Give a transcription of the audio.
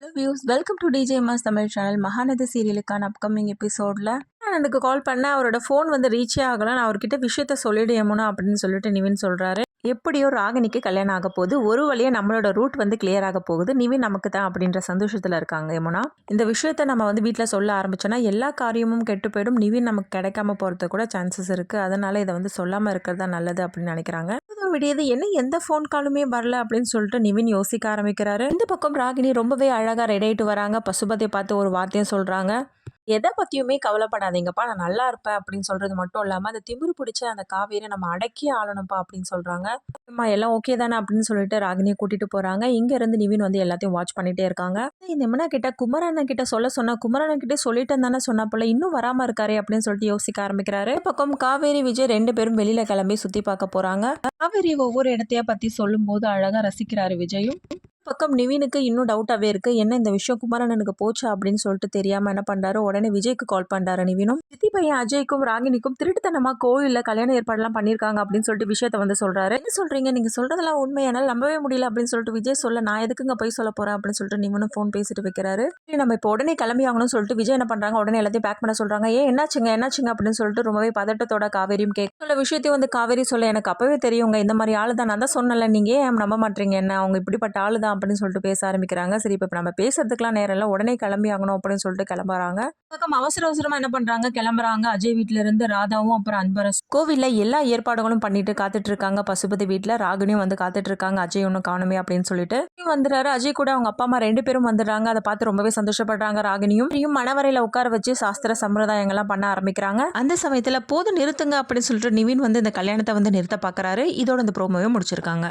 Hello views welcome to DJ mass Tamil channel. Mahanadhi சீரியலுக்கான upcoming எபிசோடில் நான் எனக்கு கால் பண்ணேன். அவரோட ஃபோன் வந்து ரீச்சே ஆகலாம். நான் அவர்கிட்ட விஷயத்த சொல்லிடு யமுனா அப்படின்னு சொல்லிட்டு நிவின் சொல்கிறாரு. எப்படியோ ராகினிக்கு கல்யாணம் ஆக போகுது, ஒரு வழியாக நம்மளோட ரூட் வந்து கிளியர் ஆக போகுது, நிவின் நமக்கு தான் அப்படின்ற சந்தோஷத்தில் இருக்காங்க யமுனா. இந்த விஷயத்த நம்ம வந்து வீட்டில் சொல்ல ஆரம்பிச்சோன்னா எல்லா காரியமும் கெட்டு போயிடும், நிவின் நமக்கு கிடைக்காம போகிறது கூட சான்சஸ் இருக்குது. அதனால் இதை வந்து சொல்லாமல் இருக்கிறது தான் நல்லது அப்படின்னு நினைக்கிறாங்க. விடியது என்ன எந்த ஃபோன் காலுமே வரல அப்படின்னு சொல்லிட்டு நிவின் யோசிக்க ஆரம்பிக்கிறாரு. இந்த பக்கம் ராகினி ரொம்பவே அழகாக ரெடி ஆகிட்டு வராங்க. பசுபதியை பார்த்து ஒரு வார்த்தையும் சொல்கிறாங்க, எதை பற்றியுமே கவலைப்படாதீங்கப்பா, நான் நல்லா இருப்பேன் அப்படின்னு சொல்கிறது மட்டும் இல்லாமல் அந்த திமிரு பிடிச்ச அந்த காவேரி நம்ம அடக்கி ஆளணும்ப்பா அப்படின்னு சொல்கிறாங்க. அம்மா எல்லாம் ஓகே தானே அப்படின்னு சொல்லிட்டு ராகினியை கூட்டிகிட்டு போகிறாங்க. இங்கேருந்து நிவின் வந்து எல்லாத்தையும் வாட்ச் பண்ணிகிட்டே இருக்காங்க. இந்த யமுனா கிட்ட குமரண்ணன் கிட்ட சொன்ன குமரண்ணன் கிட்டே சொல்லிட்டேன் தானே சொன்னா போல, இன்னும் வராமல் இருக்காரு அப்படின்னு சொல்லிட்டு யோசிக்க ஆரம்பிக்கிறாரு. பக்கம் காவேரி விஜய் ரெண்டு பேரும் வெளியில் கிளம்பி சுற்றி பார்க்க போகிறாங்க. காவேரி ஒவ்வொரு இடத்தைய பற்றி சொல்லும்போது அழகாக ரசிக்கிறாரு விஜயும். பக்கம் நிவினுக்கு இன்னும் டவுட்டாகவே இருக்குது, என்ன இந்த விஷயம் குமரனனுக்கு போச்சு அப்படின்னு சொல்லிட்டு தெரியாமல் என்ன பண்ணுறாரு, உடனே விஜய்க்கு கால் பண்ணுறாரு நிவினும். சித்தி பையன் அஜய்க்கும் ராகினிக்கும் திருட்டுத்தனமாக கோயிலில் கல்யாண ஏற்பாடுலாம் பண்ணியிருக்காங்க அப்படின்னு சொல்லிட்டு விஷயத்த வந்து சொல்கிறாரு. என்ன சொல்கிறீங்க, நீங்கள் சொல்கிறதெல்லாம் உண்மையானால் நம்பவே முடியல அப்படின்னு சொல்லிட்டு விஜய் சொல்ல, நான் எதுக்குங்க போய் சொல்ல போகிறேன் அப்படின்னு சொல்லிட்டு நிவினும் ஃபோன் பேசிட்டு வைக்கிறாரு. நம்ம இப்போ உடனே கிளம்பி ஆகணும்னு சொல்லிட்டு விஜய் என்ன பண்ணுறாங்க, உடனே எல்லாத்தையும் பேக் பண்ண சொல்கிறாங்க. என்னாச்சுங்க அப்படின்னு சொல்லிட்டு ரொம்பவே பதட்டத்தோட காவேரியும் சொல்ல விஷயத்தையும் வந்து காவேரி சொல்ல, எனக்கு அப்பவே தெரியுங்க இந்த மாதிரி ஆளு தான், நான் தான் சொன்னல, நீங்கள் ஏன் நம்ப மாட்டீங்க, என்ன அவங்க இப்படிப்பட்ட ஆளு தான் அப்படின்னு சொல்லிட்டு பேச ஆரம்பிக்கிறாங்க. சரி இப்போ நம்ம பேசுறதுக்குலாம் நேரம் இல்லை, உடனே கிளம்பி ஆகணும் அப்படின்னு சொல்லிட்டு கிளம்புறாங்க. பக்கம் அவசரமா என்ன பண்றாங்க, கிளம்புறாங்க. அஜய் வீட்ல இருந்து ராதாவும் அப்புறம் அன்பரஸ் கோவில்ல எல்லா ஏற்பாடுகளும் பண்ணிட்டு காத்துட்டு இருக்காங்க. பசுபதி வீட்டுல ராகினியும் வந்து காத்துட்டு இருக்காங்க. அஜய் ஒன்னும் காணுமே அப்படின்னு சொல்லிட்டு வந்துடுறாரு. அஜய் கூட அவங்க அப்பா அம்மா ரெண்டு பேரும் வந்துடுறாங்க. அதை பார்த்து ரொம்பவே சந்தோஷப்படுறாங்க. ராகினியும் மணவரையில உட்கார வச்சு சாஸ்திர சம்பிரதாயங்கள்லாம் பண்ண ஆரம்பிக்கிறாங்க. அந்த சமயத்துல போதும் நிறுத்துங்க அப்படின்னு சொல்லிட்டு நிவின் வந்து இந்த கல்யாணத்தை வந்து நிறுத்த பாக்குறாரு. இதோட இந்த ப்ரோமோவே முடிச்சிருக்காங்க.